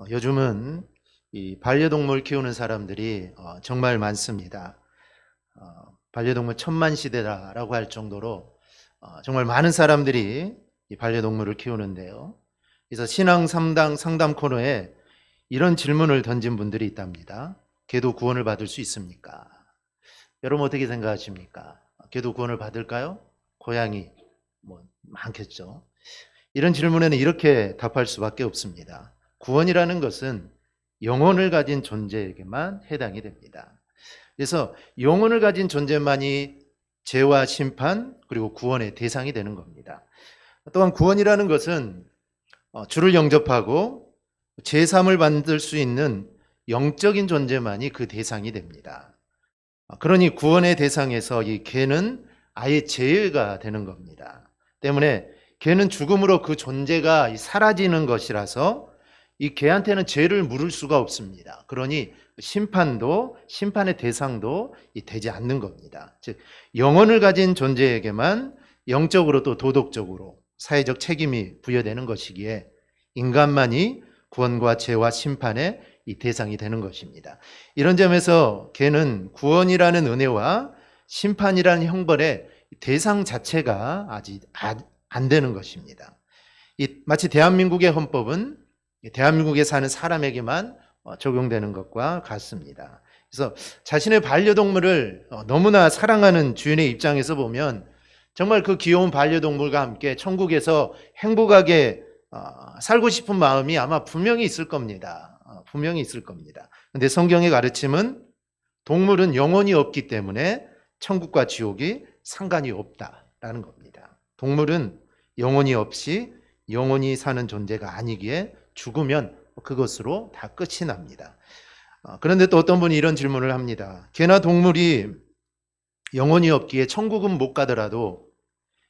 요즘은 이 반려동물 키우는 사람들이 정말 많습니다. 반려동물 천만 시대다라고 할 정도로 정말 많은 사람들이 이 반려동물을 키우는데요. 그래서 신앙 상담 코너에 이런 질문을 던진 분들이 있답니다. 개도 구원을 받을 수 있습니까? 여러분 어떻게 생각하십니까? 개도 구원을 받을까요? 고양이 많겠죠. 이런 질문에는 이렇게 답할 수밖에 없습니다. 구원이라는 것은 영혼을 가진 존재에게만 해당이 됩니다. 그래서 영혼을 가진 존재만이 죄와 심판 그리고 구원의 대상이 되는 겁니다. 또한 구원이라는 것은 주를 영접하고 죄사함을 받을 수 있는 영적인 존재만이 그 대상이 됩니다. 그러니 구원의 대상에서 이 개는 아예 제외가 되는 겁니다. 때문에 개는 죽음으로 그 존재가 사라지는 것이라서 이 개한테는 죄를 물을 수가 없습니다. 그러니 심판의 대상도 되지 않는 겁니다. 즉 영혼을 가진 존재에게만 영적으로 또 도덕적으로 사회적 책임이 부여되는 것이기에 인간만이 구원과 죄와 심판의 이 대상이 되는 것입니다. 이런 점에서 개는 구원이라는 은혜와 심판이라는 형벌의 대상 자체가 아직 안 되는 것입니다. 마치 대한민국의 헌법은 대한민국에 사는 사람에게만 적용되는 것과 같습니다. 그래서 자신의 반려동물을 너무나 사랑하는 주인의 입장에서 보면 정말 그 귀여운 반려동물과 함께 천국에서 행복하게 살고 싶은 마음이 아마 분명히 있을 겁니다. 분명히 있을 겁니다. 그런데 성경의 가르침은 동물은 영혼이 없기 때문에 천국과 지옥이 상관이 없다라는 겁니다. 동물은 영혼이 없이 영혼이 사는 존재가 아니기에 죽으면 그것으로 다 끝이 납니다. 그런데 또 어떤 분이 이런 질문을 합니다. 개나 동물이 영혼이 없기에 천국은 못 가더라도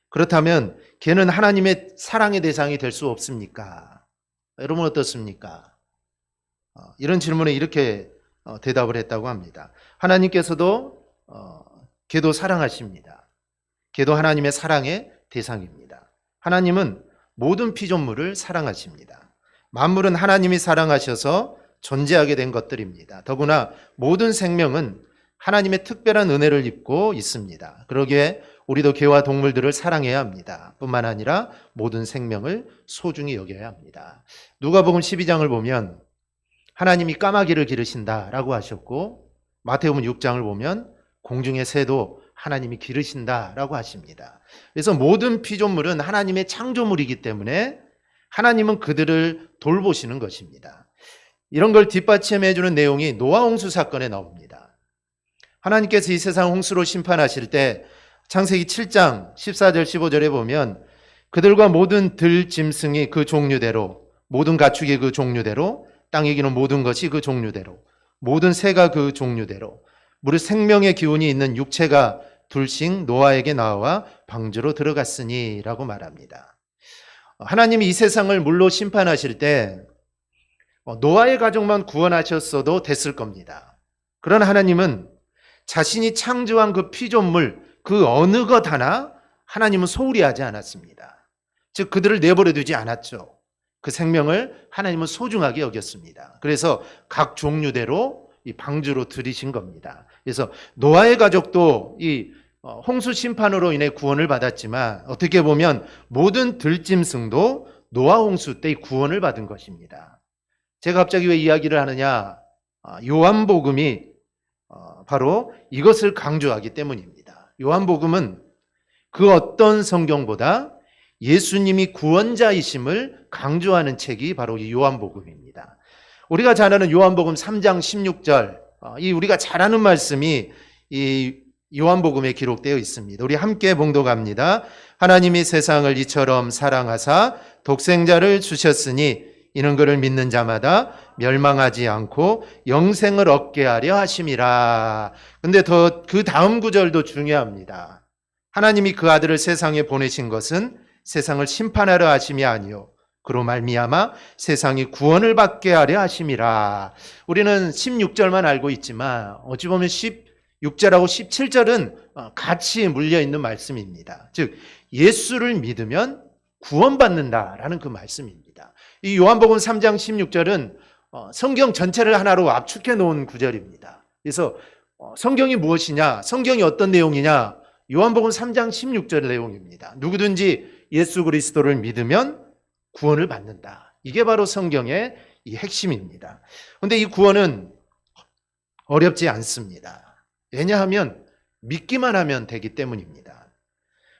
그렇다면 개는 하나님의 사랑의 대상이 될 수 없습니까? 여러분 어떻습니까? 이런 질문에 이렇게 대답을 했다고 합니다. 하나님께서도 개도 사랑하십니다. 개도 하나님의 사랑의 대상입니다. 하나님은 모든 피조물을 사랑하십니다. 만물은 하나님이 사랑하셔서 존재하게 된 것들입니다. 더구나 모든 생명은 하나님의 특별한 은혜를 입고 있습니다. 그러기에 우리도 개와 동물들을 사랑해야 합니다. 뿐만 아니라 모든 생명을 소중히 여겨야 합니다. 누가복음 12장을 보면 하나님이 까마귀를 기르신다라고 하셨고 마태복음 6장을 보면 공중의 새도 하나님이 기르신다라고 하십니다. 그래서 모든 피조물은 하나님의 창조물이기 때문에 하나님은 그들을 돌보시는 것입니다. 이런 걸 뒷받침해 주는 내용이 노아 홍수 사건에 나옵니다. 하나님께서 이 세상 홍수로 심판하실 때 창세기 7장 14절 15절에 보면 그들과 모든 들 짐승이 그 종류대로 모든 가축이 그 종류대로 땅에 기는 모든 것이 그 종류대로 모든 새가 그 종류대로 무릇 생명의 기운이 있는 육체가 둘씩 노아에게 나와 방주로 들어갔으니 라고 말합니다. 하나님이 이 세상을 물로 심판하실 때 노아의 가족만 구원하셨어도 됐을 겁니다. 그러나 하나님은 자신이 창조한 그 피조물 그 어느 것 하나 하나님은 소홀히 하지 않았습니다. 즉 그들을 내버려 두지 않았죠. 그 생명을 하나님은 소중하게 여겼습니다. 그래서 각 종류대로 이 방주로 들이신 겁니다. 그래서 노아의 가족도 이 홍수 심판으로 인해 구원을 받았지만 어떻게 보면 모든 들짐승도 노아 홍수 때 구원을 받은 것입니다. 제가 갑자기 왜 이야기를 하느냐? 요한복음이 바로 이것을 강조하기 때문입니다. 요한복음은 그 어떤 성경보다 예수님이 구원자이심을 강조하는 책이 바로 이 요한복음입니다. 우리가 잘 아는 요한복음 3장 16절, 이 우리가 잘 아는 말씀이 이 요한복음에 기록되어 있습니다. 우리 함께 봉독합니다. 하나님이 세상을 이처럼 사랑하사 독생자를 주셨으니 이는 그를 믿는 자마다 멸망하지 않고 영생을 얻게 하려 하심이라. 근데 그 다음 구절도 중요합니다. 하나님이 그 아들을 세상에 보내신 것은 세상을 심판하려 하심이 아니요 그로 말미암아 세상이 구원을 받게 하려 하심이라. 우리는 16절만 알고 있지만 어찌 보면 16절하고 17절은 같이 물려있는 말씀입니다. 즉 예수를 믿으면 구원받는다라는 그 말씀입니다. 이 요한복음 3장 16절은 성경 전체를 하나로 압축해 놓은 구절입니다. 그래서 성경이 무엇이냐, 성경이 어떤 내용이냐, 요한복음 3장 16절 내용입니다. 누구든지 예수 그리스도를 믿으면 구원을 받는다. 이게 바로 성경의 이 핵심입니다. 그런데 이 구원은 어렵지 않습니다. 왜냐하면 믿기만 하면 되기 때문입니다.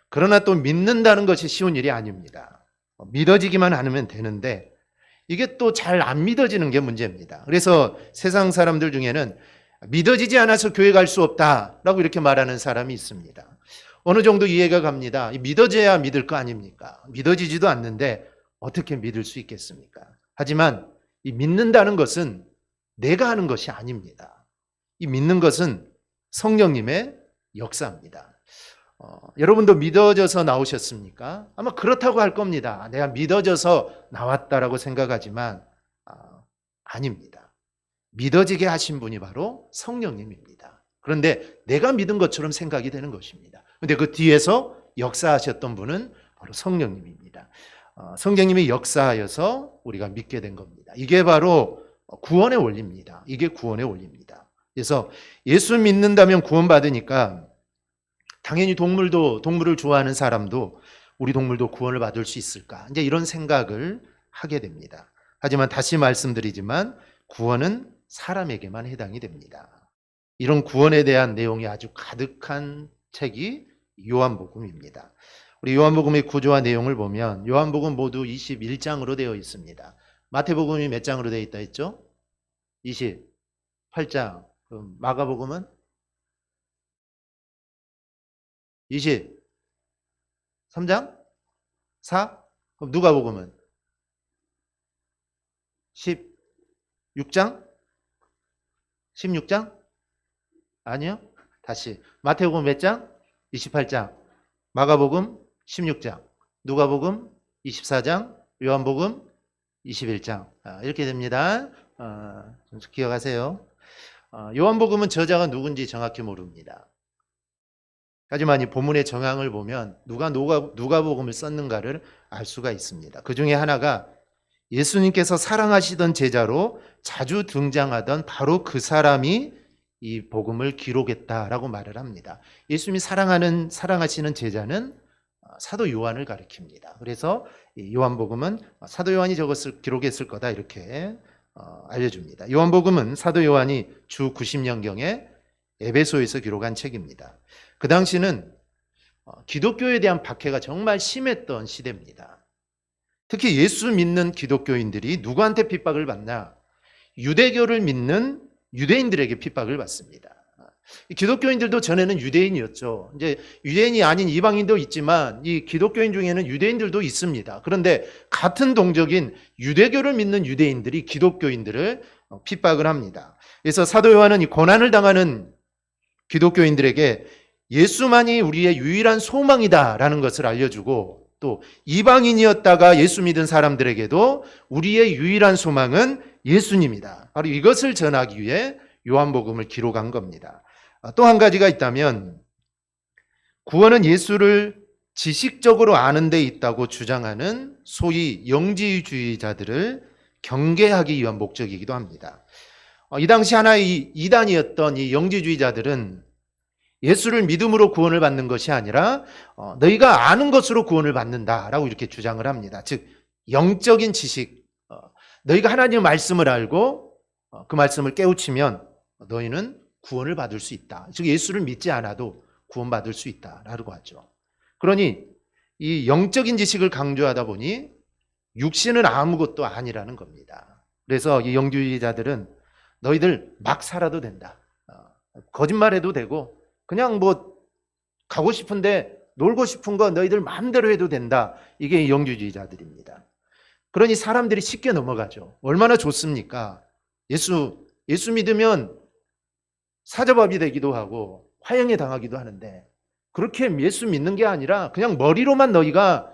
그러나 또 믿는다는 것이 쉬운 일이 아닙니다. 믿어지기만 하면 되는데 이게 또 잘 안 믿어지는 게 문제입니다. 그래서 세상 사람들 중에는 믿어지지 않아서 교회 갈 수 없다라고 이렇게 말하는 사람이 있습니다. 어느 정도 이해가 갑니다. 믿어져야 믿을 거 아닙니까? 믿어지지도 않는데 어떻게 믿을 수 있겠습니까? 하지만 이 믿는다는 것은 내가 하는 것이 아닙니다. 이 믿는 것은 성령님의 역사입니다. 여러분도 믿어져서 나오셨습니까? 아마 그렇다고 할 겁니다. 내가 믿어져서 나왔다라고 생각하지만 아닙니다. 믿어지게 하신 분이 바로 성령님입니다. 그런데 내가 믿은 것처럼 생각이 되는 것입니다. 그런데 그 뒤에서 역사하셨던 분은 바로 성령님입니다. 성령님이 역사하여서 우리가 믿게 된 겁니다. 이게 바로 구원의 원리입니다. 이게 구원의 원리입니다. 그래서 예수 믿는다면 구원받으니까 당연히 동물을 좋아하는 사람도 우리 동물도 구원을 받을 수 있을까? 이제 이런 생각을 하게 됩니다. 하지만 다시 말씀드리지만 구원은 사람에게만 해당이 됩니다. 이런 구원에 대한 내용이 아주 가득한 책이 요한복음입니다. 우리 요한복음의 구조와 내용을 보면 요한복음 모두 21장으로 되어 있습니다. 마태복음이 몇 장으로 되어 있다 했죠? 28장. 그럼 마가복음은 23장? 4? 그럼 누가복음은 16장? 16장? 아니요. 다시 마태복음 몇 장? 28장. 마가복음 16장. 누가복음 24장. 요한복음 21장. 이렇게 됩니다. 좀 기억하세요. 요한복음은 저자가 누군지 정확히 모릅니다. 하지만 이 본문의 정황을 보면 누가 누가복음을 썼는가를 알 수가 있습니다. 그 중에 하나가 예수님께서 사랑하시던 제자로 자주 등장하던 바로 그 사람이 이 복음을 기록했다라고 말을 합니다. 예수님이 사랑하시는 제자는 사도 요한을 가리킵니다. 그래서 요한복음은 사도 요한이 기록했을 거다 이렇게 알려줍니다. 요한복음은 사도 요한이 주 90년경에 에베소에서 기록한 책입니다. 그 당시는 기독교에 대한 박해가 정말 심했던 시대입니다. 특히 예수 믿는 기독교인들이 누구한테 핍박을 받나? 유대교를 믿는 유대인들에게 핍박을 받습니다. 기독교인들도 전에는 유대인이었죠. 이제 유대인이 아닌 이방인도 있지만 이 기독교인 중에는 유대인들도 있습니다. 그런데 같은 동족인 유대교를 믿는 유대인들이 기독교인들을 핍박을 합니다. 그래서 사도 요한은 이 고난을 당하는 기독교인들에게 예수만이 우리의 유일한 소망이다라는 것을 알려주고 또 이방인이었다가 예수 믿은 사람들에게도 우리의 유일한 소망은 예수님이다. 바로 이것을 전하기 위해 요한복음을 기록한 겁니다. 또 한 가지가 있다면 구원은 예수를 지식적으로 아는 데 있다고 주장하는 소위 영지주의자들을 경계하기 위한 목적이기도 합니다. 이 당시 하나의 이단이었던 이 영지주의자들은 예수를 믿음으로 구원을 받는 것이 아니라 너희가 아는 것으로 구원을 받는다라고 이렇게 주장을 합니다. 즉 영적인 지식, 너희가 하나님의 말씀을 알고 그 말씀을 깨우치면 너희는 구원을 받을 수 있다. 즉 예수를 믿지 않아도 구원받을 수 있다라고 하죠. 그러니 이 영적인 지식을 강조하다 보니 육신은 아무것도 아니라는 겁니다. 그래서 이 영주의자들은 너희들 막 살아도 된다. 거짓말해도 되고 그냥 뭐 가고 싶은데 놀고 싶은 거 너희들 마음대로 해도 된다. 이게 영주주의자들입니다. 그러니 사람들이 쉽게 넘어가죠. 얼마나 좋습니까? 예수 믿으면 사자밥이 되기도 하고 화형에 당하기도 하는데 그렇게 예수 믿는 게 아니라 그냥 머리로만 너희가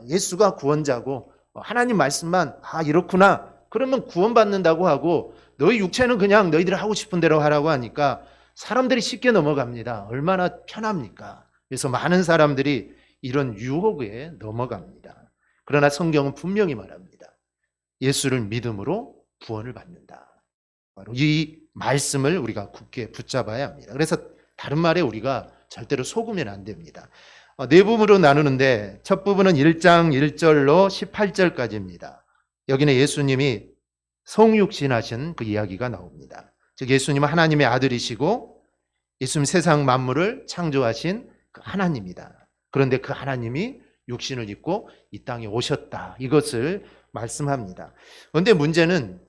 예수가 구원자고 하나님 말씀만 이렇구나 그러면 구원받는다고 하고 너희 육체는 그냥 너희들 하고 싶은 대로 하라고 하니까 사람들이 쉽게 넘어갑니다. 얼마나 편합니까? 그래서 많은 사람들이 이런 유혹에 넘어갑니다. 그러나 성경은 분명히 말합니다. 예수를 믿음으로 구원을 받는다. 바로 이 말씀을 우리가 굳게 붙잡아야 합니다. 그래서 다른 말에 우리가 절대로 속으면 안 됩니다. 네 부분으로 나누는데 첫 부분은 1장 1절로 18절까지입니다. 여기는 예수님이 성육신하신 그 이야기가 나옵니다. 즉 예수님은 하나님의 아들이시고 예수님 세상 만물을 창조하신 그 하나님이다. 그런데 그 하나님이 육신을 입고 이 땅에 오셨다. 이것을 말씀합니다. 그런데 문제는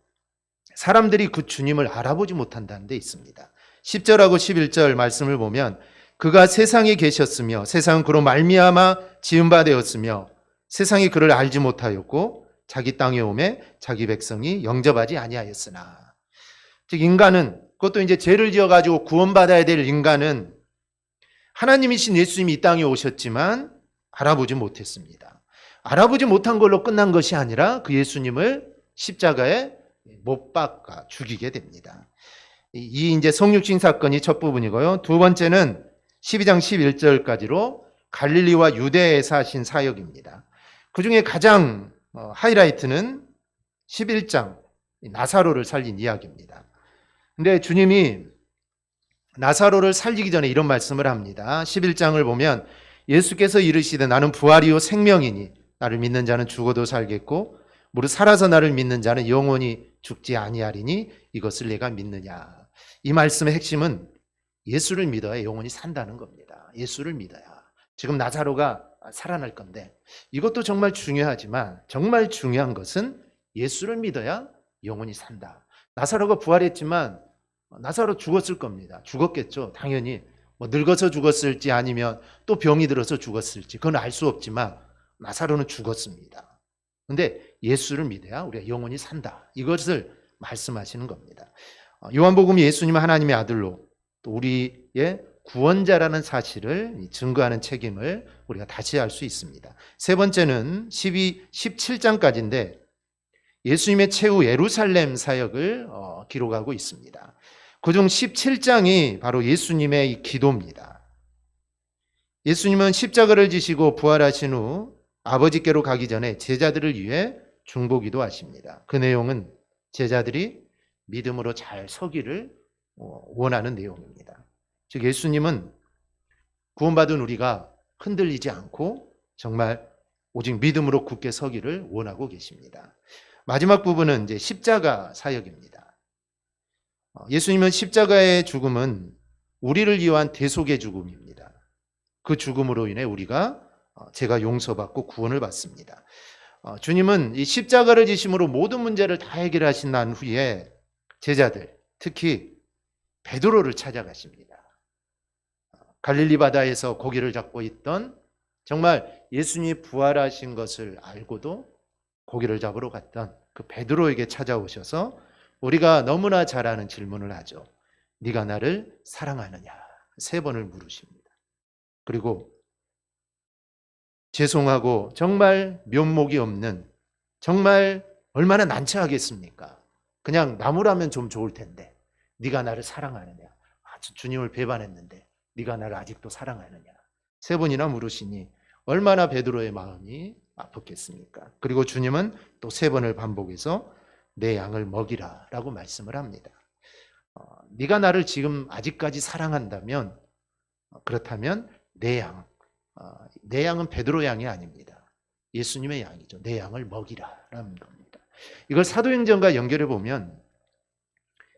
사람들이 그 주님을 알아보지 못한다는 데 있습니다. 10절하고 11절 말씀을 보면 그가 세상에 계셨으며 세상은 그로 말미암아 지은 바 되었으며 세상이 그를 알지 못하였고 자기 땅에 오매 자기 백성이 영접하지 아니하였으나, 즉 인간은, 그것도 이제 죄를 지어가지고 구원받아야 될 인간은 하나님이신 예수님이 이 땅에 오셨지만 알아보지 못했습니다. 알아보지 못한 걸로 끝난 것이 아니라 그 예수님을 십자가에 못 박아 죽이게 됩니다. 이 이제 성육신 사건이 첫 부분이고요. 두 번째는 12장 11절까지로 갈릴리와 유대에서 하신 사역입니다. 그 중에 가장 하이라이트는 11장 나사로를 살린 이야기입니다. 근데 주님이 나사로를 살리기 전에 이런 말씀을 합니다. 11장을 보면 예수께서 이르시되 나는 부활이요 생명이니 나를 믿는 자는 죽어도 살겠고 무릇 살아서 나를 믿는 자는 영원히 죽지 아니하리니 이것을 내가 믿느냐. 이 말씀의 핵심은 예수를 믿어야 영원히 산다는 겁니다. 예수를 믿어야. 지금 나사로가 살아날 건데 이것도 정말 중요하지만 정말 중요한 것은 예수를 믿어야 영원히 산다. 나사로가 부활했지만 나사로 죽었을 겁니다. 죽었겠죠. 당연히 뭐 늙어서 죽었을지 아니면 또 병이 들어서 죽었을지 그건 알 수 없지만 나사로는 죽었습니다. 그런데 예수를 믿어야 우리가 영원히 산다. 이것을 말씀하시는 겁니다. 요한복음이 예수님은 하나님의 아들로 또 우리의 구원자라는 사실을 증거하는 책임을 우리가 다시 알 수 있습니다. 세 번째는 17장까지인데 예수님의 최후 예루살렘 사역을 기록하고 있습니다. 그중 17장이 바로 예수님의 이 기도입니다. 예수님은 십자가를 지시고 부활하신 후 아버지께로 가기 전에 제자들을 위해 중보기도 하십니다. 그 내용은 제자들이 믿음으로 잘 서기를 원하는 내용입니다. 즉 예수님은 구원받은 우리가 흔들리지 않고 정말 오직 믿음으로 굳게 서기를 원하고 계십니다. 마지막 부분은 이제 십자가 사역입니다. 예수님은 십자가의 죽음은 우리를 위한 대속의 죽음입니다. 그 죽음으로 인해 우리가 죄가 용서받고 구원을 받습니다. 주님은 이 십자가를 지심으로 모든 문제를 다 해결하신 난 후에 제자들, 특히 베드로를 찾아가십니다. 갈릴리 바다에서 고기를 잡고 있던, 정말 예수님이 부활하신 것을 알고도 고기를 잡으러 갔던 그 베드로에게 찾아오셔서 우리가 너무나 잘 아는 질문을 하죠. 네가 나를 사랑하느냐? 3번을 물으십니다. 그리고 죄송하고 정말 면목이 없는, 정말 얼마나 난처하겠습니까? 그냥 나무라면 좀 좋을 텐데 네가 나를 사랑하느냐? 주님을 배반했는데 네가 나를 아직도 사랑하느냐? 3번이나 물으시니 얼마나 베드로의 마음이 아팠겠습니까? 그리고 주님은 또 3번을 반복해서 내 양을 먹이라 라고 말씀을 합니다. 네가 나를 지금 아직까지 사랑한다면, 그렇다면 내 양은 베드로 양이 아닙니다. 예수님의 양이죠. 내 양을 먹이라 라는 겁니다. 이걸 사도행전과 연결해 보면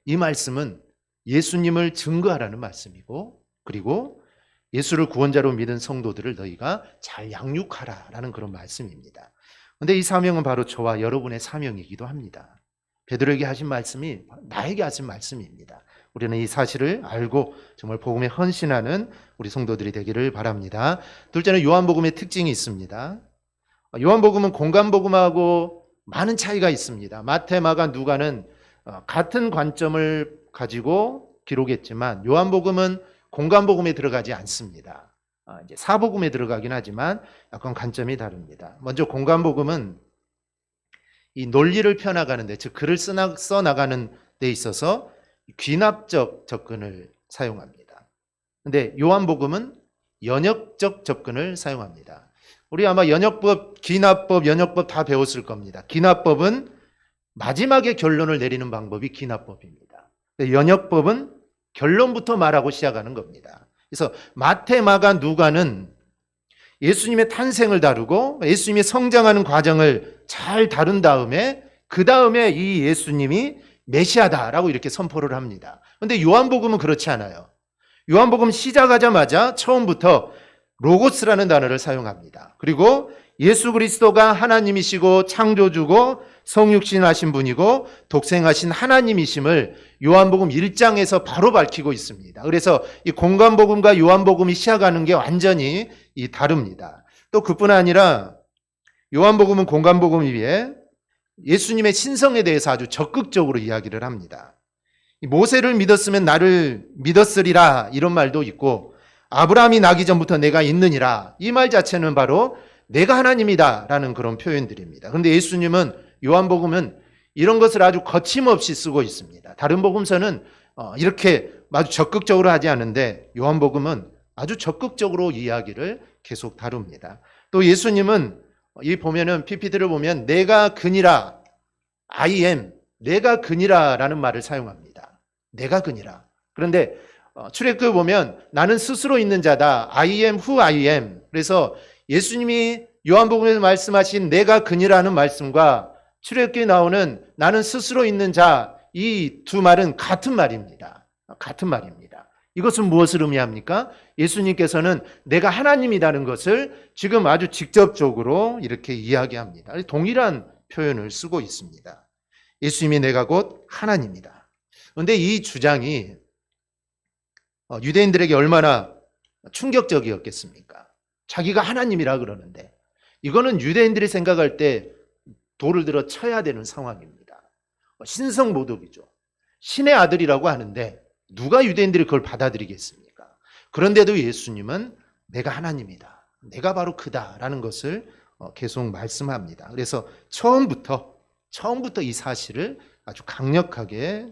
이 말씀은 예수님을 증거하라는 말씀이고, 그리고 예수를 구원자로 믿은 성도들을 너희가 잘 양육하라라는 그런 말씀입니다. 그런데 이 사명은 바로 저와 여러분의 사명이기도 합니다. 베드로에게 하신 말씀이 나에게 하신 말씀입니다. 우리는 이 사실을 알고 정말 복음에 헌신하는 우리 성도들이 되기를 바랍니다. 둘째는 요한복음의 특징이 있습니다. 요한복음은 공간복음하고 많은 차이가 있습니다. 마태, 마가, 누가는 같은 관점을 가지고 기록했지만 요한복음은 공간복음에 들어가지 않습니다. 이제 사복음에 들어가긴 하지만 약간 관점이 다릅니다. 먼저 공간복음은 이 논리를 펴나가는데, 즉 글을 써나가는 데 있어서 귀납적 접근을 사용합니다. 그런데 요한복음은 연역적 접근을 사용합니다. 우리 아마 연역법, 귀납법, 연역법 다 배웠을 겁니다. 귀납법은 마지막에 결론을 내리는 방법이 기납법입니다. 연역법은 결론부터 말하고 시작하는 겁니다. 그래서 마태, 마가, 누가는 예수님의 탄생을 다루고 예수님이 성장하는 과정을 잘 다룬 다음에 그 다음에 이 예수님이 메시아다라고 이렇게 선포를 합니다. 그런데 요한복음은 그렇지 않아요. 요한복음 시작하자마자 처음부터 로고스라는 단어를 사용합니다. 그리고 예수 그리스도가 하나님이시고 창조주고 성육신하신 분이고 독생하신 하나님이심을 요한복음 1장에서 바로 밝히고 있습니다. 그래서 이 공관복음과 요한복음이 시작하는 게 완전히 다릅니다. 또 그뿐 아니라 요한복음은 공관복음에 비해 예수님의 신성에 대해서 아주 적극적으로 이야기를 합니다. 모세를 믿었으면 나를 믿었으리라 이런 말도 있고 아브라함이 나기 전부터 내가 있느니라 이 말 자체는 바로 내가 하나님이다 라는 그런 표현들입니다. 그런데 예수님은 요한복음은 이런 것을 아주 거침없이 쓰고 있습니다. 다른 복음서는 이렇게 아주 적극적으로 하지 않은데 요한복음은 아주 적극적으로 이야기를 계속 다룹니다. 또 예수님은 이 보면은 PPT를 보면 내가 그니라 I am 내가 그니라 라는 말을 사용합니다. 내가 그니라. 그런데 출애굽 보면 나는 스스로 있는 자다. I am who I am. 그래서 예수님이 요한복음에서 말씀하신 내가 그니라는 말씀과 출애굽기에 나오는 나는 스스로 있는 자 이 두 말은 같은 말입니다. 같은 말입니다. 이것은 무엇을 의미합니까? 예수님께서는 내가 하나님이라는 것을 지금 아주 직접적으로 이렇게 이야기합니다. 동일한 표현을 쓰고 있습니다. 예수님이 내가 곧 하나님이다. 그런데 이 주장이 유대인들에게 얼마나 충격적이었겠습니까? 자기가 하나님이라 그러는데 이거는 유대인들이 생각할 때 돌을 들어 쳐야 되는 상황입니다. 신성모독이죠. 신의 아들이라고 하는데 누가 유대인들이 그걸 받아들이겠습니까? 그런데도 예수님은 내가 하나님이다. 내가 바로 그다라는 것을 계속 말씀합니다. 그래서 처음부터 이 사실을 아주 강력하게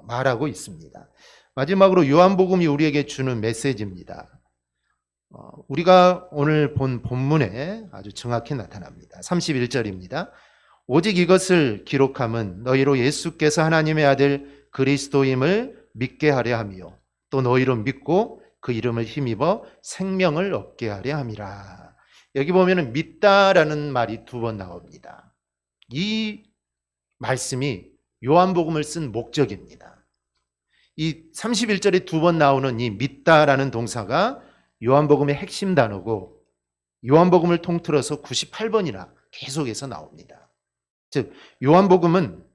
말하고 있습니다. 마지막으로 요한복음이 우리에게 주는 메시지입니다. 우리가 오늘 본 본문에 아주 정확히 나타납니다. 31절입니다. 오직 이것을 기록함은 너희로 예수께서 하나님의 아들 그리스도임을 믿게 하려 함이요 또 너희로 믿고 그 이름을 힘입어 생명을 얻게 하려 함이라. 여기 보면은 믿다라는 말이 두 번 나옵니다. 이 말씀이 요한복음을 쓴 목적입니다. 이 31절에 두 번 나오는 이 믿다라는 동사가 요한복음의 핵심 단어고 요한복음을 통틀어서 98번이나 계속해서 나옵니다. 즉 요한복음은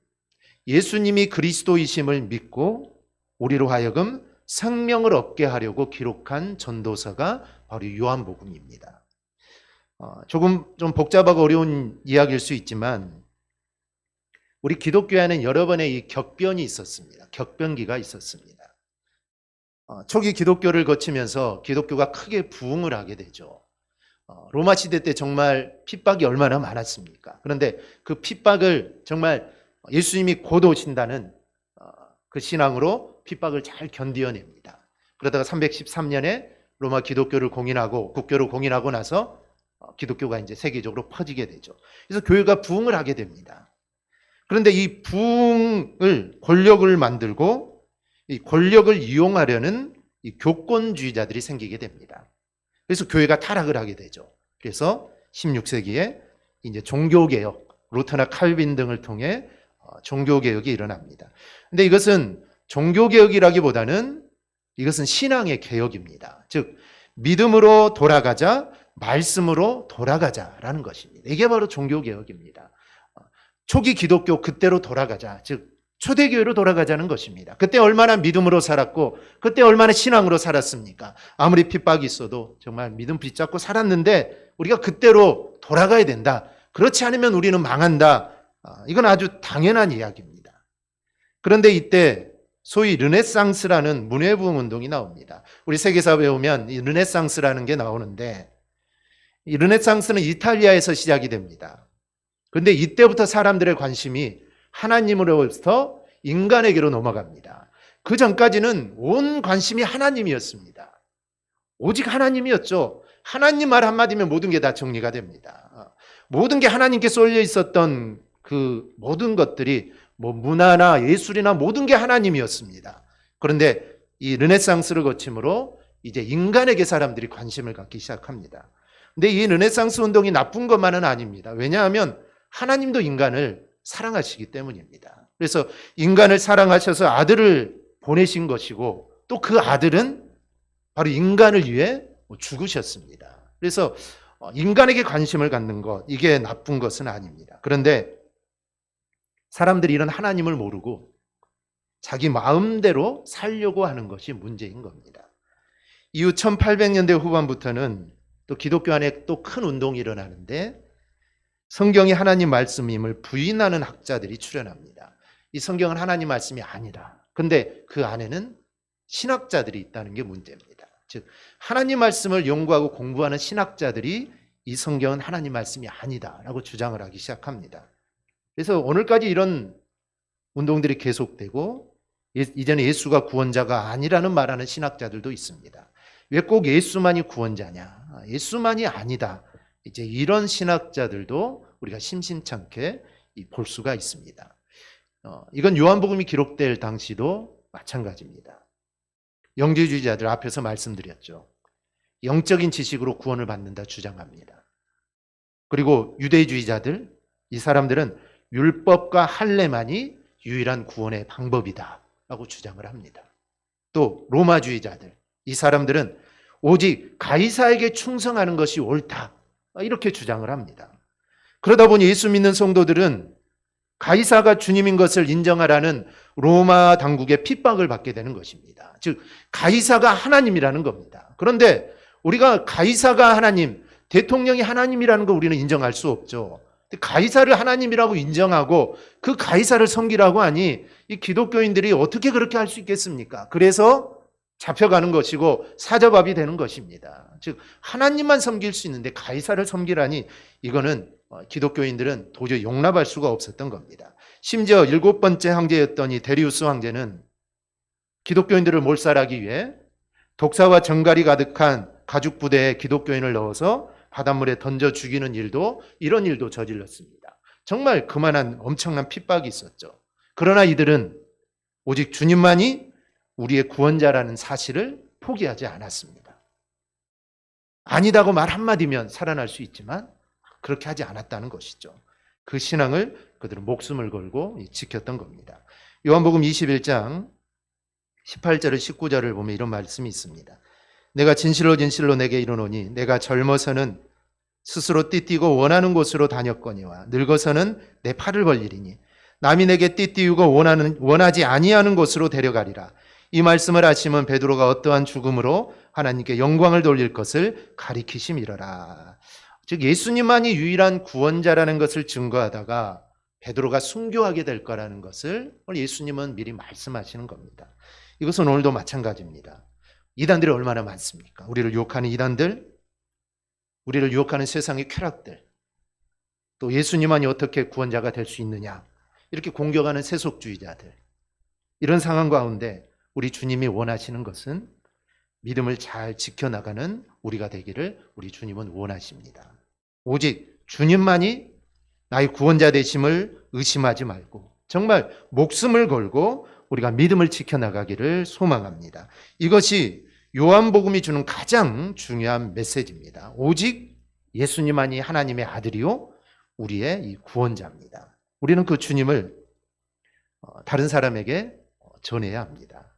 예수님이 그리스도이심을 믿고 우리로 하여금 생명을 얻게 하려고 기록한 전도서가 바로 요한복음입니다. 조금 좀 복잡하고 어려운 이야기일 수 있지만 우리 기독교에는 여러 번의 이 격변이 있었습니다. 격변기가 있었습니다. 초기 기독교를 거치면서 기독교가 크게 부흥을 하게 되죠. 로마 시대 때 정말 핍박이 얼마나 많았습니까? 그런데 그 핍박을 정말 예수님이 곧 오신다는 그 신앙으로 핍박을 잘 견디어냅니다. 그러다가 313년에 로마 기독교를 공인하고 국교를 공인하고 나서 기독교가 이제 세계적으로 퍼지게 되죠. 그래서 교회가 부흥을 하게 됩니다. 그런데 이 부흥을 권력을 만들고 이 권력을 이용하려는 이 교권주의자들이 생기게 됩니다. 그래서 교회가 타락을 하게 되죠. 그래서 16세기에 이제 종교개혁, 루터나 칼빈 등을 통해 종교개혁이 일어납니다. 근데 이것은 종교개혁이라기보다는 이것은 신앙의 개혁입니다. 즉 믿음으로 돌아가자, 말씀으로 돌아가자라는 것입니다. 이게 바로 종교개혁입니다. 초기 기독교 그때로 돌아가자, 즉 초대교회로 돌아가자는 것입니다. 그때 얼마나 믿음으로 살았고 그때 얼마나 신앙으로 살았습니까? 아무리 핍박이 있어도 정말 믿음 붙잡고 살았는데 우리가 그때로 돌아가야 된다. 그렇지 않으면 우리는 망한다. 이건 아주 당연한 이야기입니다. 그런데 이때 소위 르네상스라는 문화부흥 운동이 나옵니다. 우리 세계사 배우면 이 르네상스라는 게 나오는데 이 르네상스는 이탈리아에서 시작이 됩니다. 그런데 이때부터 사람들의 관심이 하나님으로부터 인간에게로 넘어갑니다. 그 전까지는 온 관심이 하나님이었습니다. 오직 하나님이었죠. 하나님 말 한마디면 모든 게 다 정리가 됩니다. 모든 게 하나님께 쏠려 있었던 그 모든 것들이 뭐 문화나 예술이나 모든 게 하나님이었습니다. 그런데 이 르네상스를 거침으로 이제 인간에게 사람들이 관심을 갖기 시작합니다. 근데 이 르네상스 운동이 나쁜 것만은 아닙니다. 왜냐하면 하나님도 인간을 사랑하시기 때문입니다. 그래서 인간을 사랑하셔서 아들을 보내신 것이고 또 그 아들은 바로 인간을 위해 죽으셨습니다. 그래서 인간에게 관심을 갖는 것, 이게 나쁜 것은 아닙니다. 그런데 사람들이 이런 하나님을 모르고 자기 마음대로 살려고 하는 것이 문제인 겁니다. 이후 1800년대 후반부터는 또 기독교 안에 또 큰 운동이 일어나는데 성경이 하나님 말씀임을 부인하는 학자들이 출현합니다. 이 성경은 하나님 말씀이 아니다. 근데 그 안에는 신학자들이 있다는 게 문제입니다. 즉 하나님 말씀을 연구하고 공부하는 신학자들이 이 성경은 하나님 말씀이 아니다라고 주장을 하기 시작합니다. 그래서 오늘까지 이런 운동들이 계속되고 이제는 예수가 구원자가 아니라는 말하는 신학자들도 있습니다. 왜 꼭 예수만이 구원자냐? 예수만이 아니다. 이제 이런 신학자들도 우리가 심심찮게 볼 수가 있습니다. 이건 요한복음이 기록될 당시도 마찬가지입니다. 영지주의자들 앞에서 말씀드렸죠. 영적인 지식으로 구원을 받는다 주장합니다. 그리고 유대주의자들, 이 사람들은 율법과 할례만이 유일한 구원의 방법이다 라고 주장을 합니다. 또 로마주의자들, 이 사람들은 오직 가이사에게 충성하는 것이 옳다 이렇게 주장을 합니다. 그러다 보니 예수 믿는 성도들은 가이사가 주님인 것을 인정하라는 로마 당국의 핍박을 받게 되는 것입니다. 즉 가이사가 하나님이라는 겁니다. 그런데 우리가 가이사가 하나님, 대통령이 하나님이라는 걸 우리는 인정할 수 없죠. 가이사를 하나님이라고 인정하고 그 가이사를 섬기라고 하니 이 기독교인들이 어떻게 그렇게 할 수 있겠습니까? 그래서 잡혀가는 것이고 사자밥이 되는 것입니다. 즉 하나님만 섬길 수 있는데 가이사를 섬기라니 이거는 기독교인들은 도저히 용납할 수가 없었던 겁니다. 심지어 7번째 황제였던 이 데리우스 황제는 기독교인들을 몰살하기 위해 독사와 정갈이 가득한 가죽 부대에 기독교인을 넣어서 바닷물에 던져 죽이는 일도, 이런 일도 저질렀습니다. 정말 그만한 엄청난 핍박이 있었죠. 그러나 이들은 오직 주님만이 우리의 구원자라는 사실을 포기하지 않았습니다. 아니다고 말 한마디면 살아날 수 있지만 그렇게 하지 않았다는 것이죠. 그 신앙을 그들은 목숨을 걸고 지켰던 겁니다. 요한복음 21장 18절을 19절을 보면 이런 말씀이 있습니다. 내가 진실로 진실로 내게 이르노니 내가 젊어서는 스스로 띠띠고 원하는 곳으로 다녔거니와 늙어서는 내 팔을 벌리리니 남이 내게 띠띠우고 원하지 아니하는 곳으로 데려가리라. 이 말씀을 하시면 베드로가 어떠한 죽음으로 하나님께 영광을 돌릴 것을 가리키심이러라. 즉 예수님만이 유일한 구원자라는 것을 증거하다가 베드로가 순교하게 될 거라는 것을 오늘 예수님은 미리 말씀하시는 겁니다. 이것은 오늘도 마찬가지입니다. 이단들이 얼마나 많습니까? 우리를 유혹하는 이단들, 우리를 유혹하는 세상의 쾌락들, 또 예수님만이 어떻게 구원자가 될 수 있느냐 이렇게 공격하는 세속주의자들, 이런 상황 가운데 우리 주님이 원하시는 것은 믿음을 잘 지켜나가는 우리가 되기를 우리 주님은 원하십니다. 오직 주님만이 나의 구원자 되심을 의심하지 말고 정말 목숨을 걸고 우리가 믿음을 지켜나가기를 소망합니다. 이것이 요한복음이 주는 가장 중요한 메시지입니다. 오직 예수님만이 하나님의 아들이요 우리의 이 구원자입니다. 우리는 그 주님을 다른 사람에게 전해야 합니다.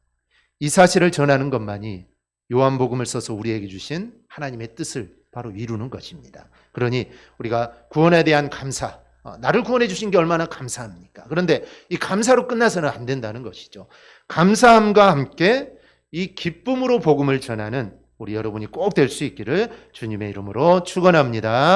이 사실을 전하는 것만이 요한복음을 써서 우리에게 주신 하나님의 뜻을 바로 이루는 것입니다. 그러니 우리가 구원에 대한 감사, 나를 구원해 주신 게 얼마나 감사합니까? 그런데 이 감사로 끝나서는 안 된다는 것이죠. 감사함과 함께 이 기쁨으로 복음을 전하는 우리 여러분이 꼭 될 수 있기를 주님의 이름으로 축원합니다.